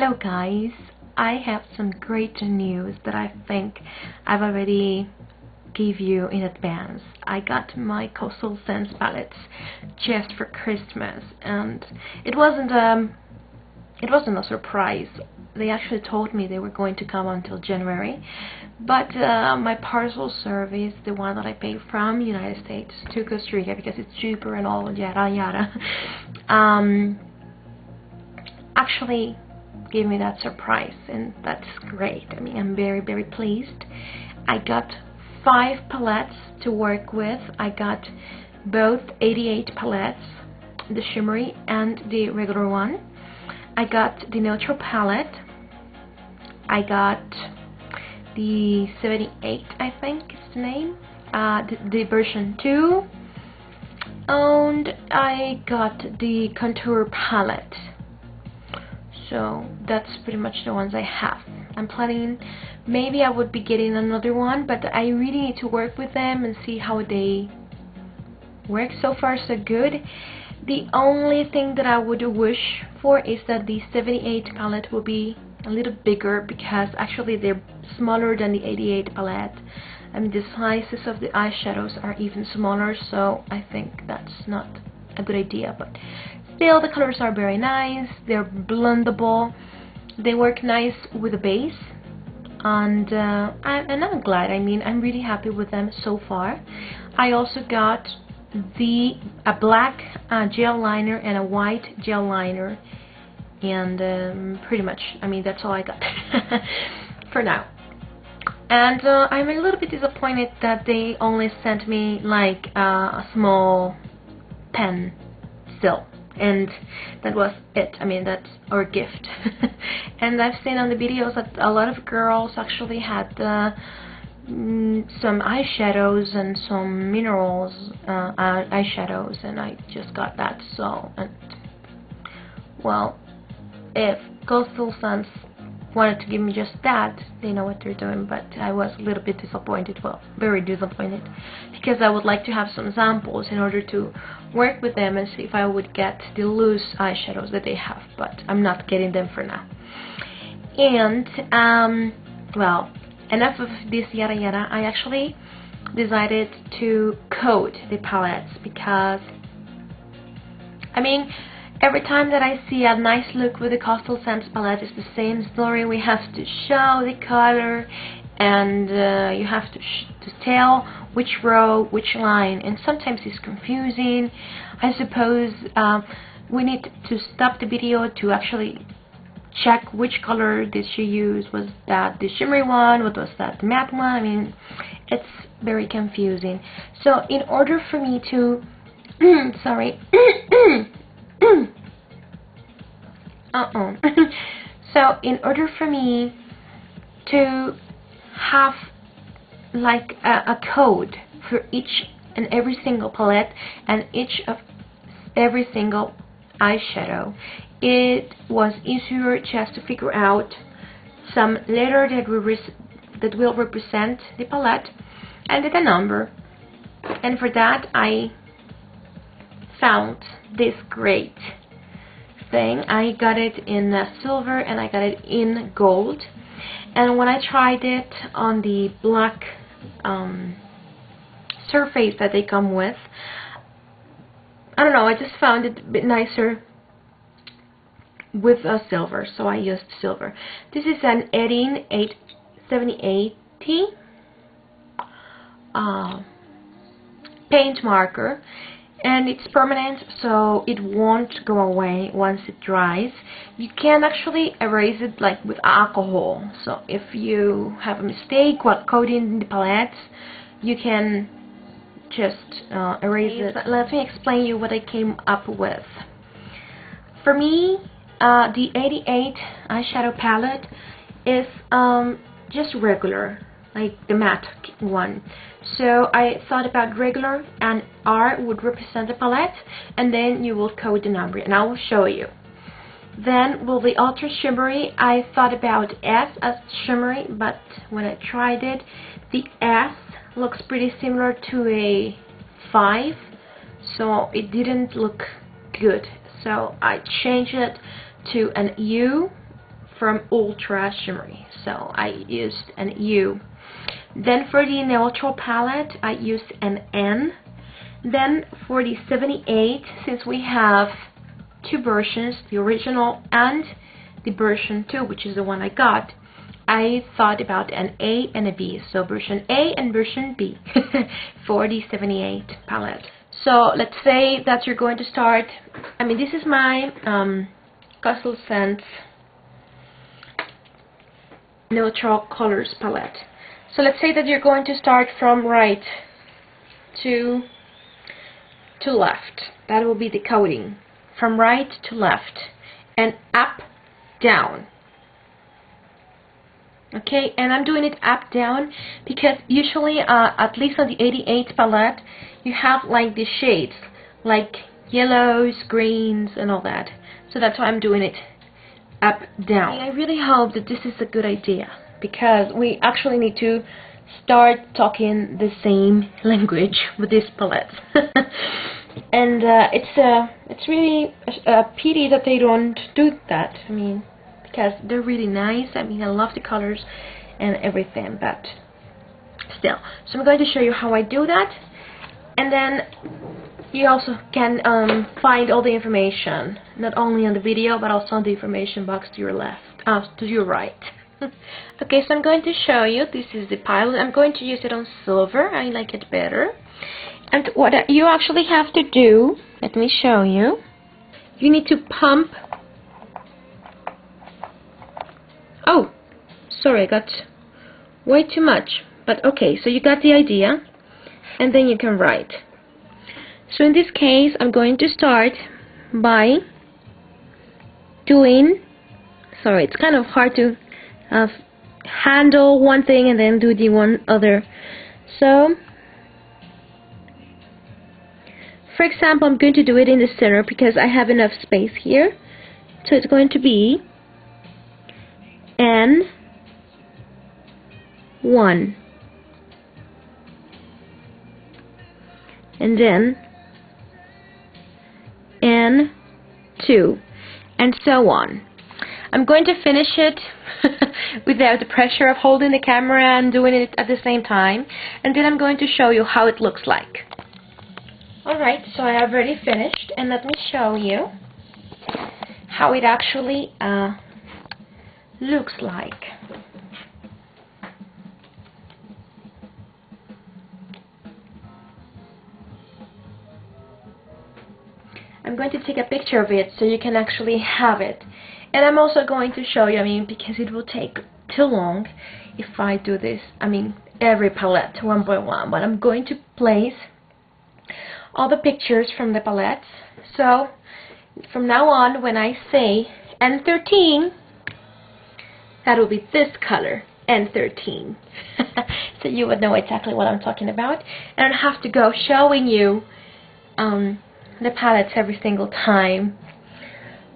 Hello guys, I have some great news that I think I've already gave you in advance. I got my Coastal Scents palettes just for Christmas, and it wasn't a surprise. They actually told me they were going to come until January, but my parcel service, the one that I pay from United States to Costa Rica because it's cheaper and all yada yada, actually gave me that surprise, and that's great. I mean, I'm very pleased. I got 5 palettes to work with. I got both 88 palettes, the shimmery and the regular one. I got the neutral palette. I got the 78, I think is the name, the version 2, and I got the contour palette. So that's pretty much the ones I have. I'm planning, maybe I would be getting another one, but I really need to work with them and see how they work. So far so good. The only thing that I would wish for is that the 78 palette will be a little bigger, because actually they're smaller than the 88 palette. I mean, the sizes of the eyeshadows are even smaller, so I think that's not a good idea, but still the colors are very nice. They're blendable, they work nice with the base, and I'm glad. I mean, I'm really happy with them so far. I also got a black gel liner and a white gel liner, and pretty much, I mean, that's all I got for now. And I'm a little bit disappointed that they only sent me like a small pen still, and that was it. I mean, that's our gift. And I've seen on the videos that a lot of girls actually had some eyeshadows and some minerals eyeshadows, and I just got that. So, and well, if Costal Scents wanted to give me just that, they know what they're doing. But I was a little bit disappointed, well, very disappointed, because I would like to have some samples in order to work with them and see if I would get the loose eyeshadows that they have, but I'm not getting them for now. And well, enough of this yada yada. I actually decided to coat the palettes, because I mean, every time that I see a nice look with the Costal Scents palette, it's the same story. We have to show the color, and you have to tell which row, which line, and sometimes it's confusing. I suppose we need to stop the video to actually check which color did she use. Was that the shimmery one? What was that, the matte one? I mean, it's very confusing. So in order for me to sorry so in order for me to have like a code for each and every single palette and every single eyeshadow, it was easier just to figure out some letter that will represent the palette and the number. And for that I found this great thing. I got it in silver and I got it in gold, and when I tried it on the black surface that they come with, I don't know, I just found it a bit nicer with silver, so I used silver. This is an Edding 7080 paint marker, and it's permanent, so it won't go away once it dries. You can actually erase it like with alcohol, so if you have a mistake while coating the palettes, you can just erase it. Let me explain you what I came up with. For me, the 88 eyeshadow palette is just regular, like the matte one. So I thought about regular, and R would represent the palette, and then you will code the number, and I will show you. Then with the ultra shimmery, I thought about S as shimmery, but when I tried it, the S looks pretty similar to a 5, so it didn't look good. So I changed it to an U from Ultra Shimmery, so I used an U. Then for the neutral palette, I used an N. Then for the 78, since we have two versions, the original and the version 2, which is the one I got, I thought about an A and a B, so version A and version B for the 78 palette. So let's say that you're going to start, I mean, this is my Costal Scents Neutral Colors palette. So let's say that you're going to start from right to left. That will be the coding. From right to left and up, down. Okay, and I'm doing it up, down because usually, at least on the 88 palette, you have like the shades, like yellows, greens, and all that. So that's why I'm doing it up, down. I really hope that this is a good idea because we actually need to start talking the same language with these palettes. And it's really a pity that they don't do that. I mean, because they're really nice. I mean, I love the colors and everything, but still. So I'm going to show you how I do that, and then you also can find all the information, not only on the video, but also on the information box to your left, to your right. Okay, so I'm going to show you. This is the pilot. I'm going to use it on silver. I like it better. And what you actually have to do, let me show you. You need to pump. Oh, sorry, I got way too much. But okay, so you got the idea. And then you can write. So in this case, I'm going to start by doing, sorry, it's kind of hard to handle one thing and then do the one other. So, for example, I'm going to do it in the center because I have enough space here. So it's going to be N1, and then N2, and so on. I'm going to finish it without the pressure of holding the camera and doing it at the same time, and then I'm going to show you how it looks like. Alright, so I have already finished, and let me show you how it actually looks like. I'm going to take a picture of it so you can actually have it. And I'm also going to show you, I mean, because it will take too long if I do this, I mean, every palette one by one. But I'm going to place all the pictures from the palettes. So from now on, when I say N13, that will be this color, N13. So you would know exactly what I'm talking about. And I don't have to go showing you the palettes every single time.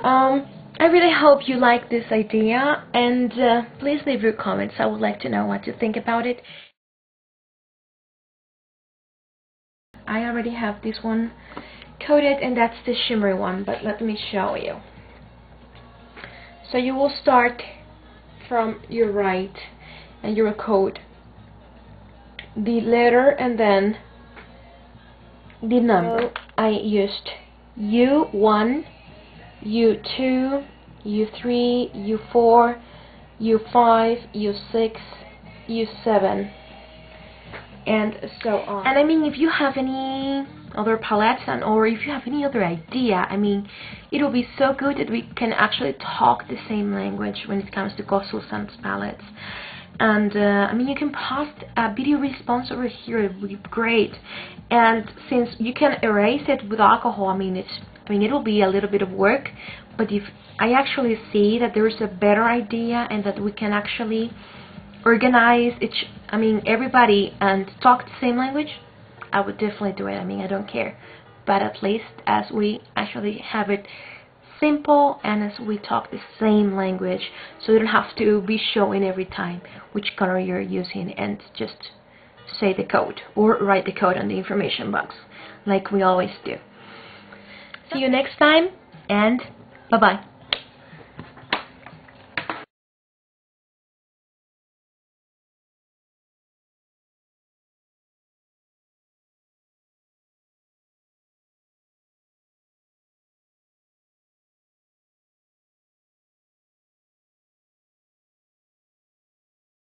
I really hope you like this idea, and please leave your comments. I would like to know what you think about it. I already have this one coated, and that's the shimmery one, but let me show you. So you will start from your right, and you will coat the letter and then the number. So I used U1, U2, U3, U4, U5, U6, U7, and so on. And I mean, if you have any other palettes or if you have any other idea, I mean, it will be so good that we can actually talk the same language when it comes to Costal Scents palettes. And I mean, you can post a video response over here. It would be great. And since you can erase it with alcohol, I mean, it will be a little bit of work. But if I actually see that there is a better idea and that we can actually organize everybody and talk the same language, I would definitely do it. I mean, I don't care. But at least as we actually have it simple and as we talk the same language, so you don't have to be showing every time which color you're using and just say the code or write the code on the information box like we always do. See you next time, and bye-bye.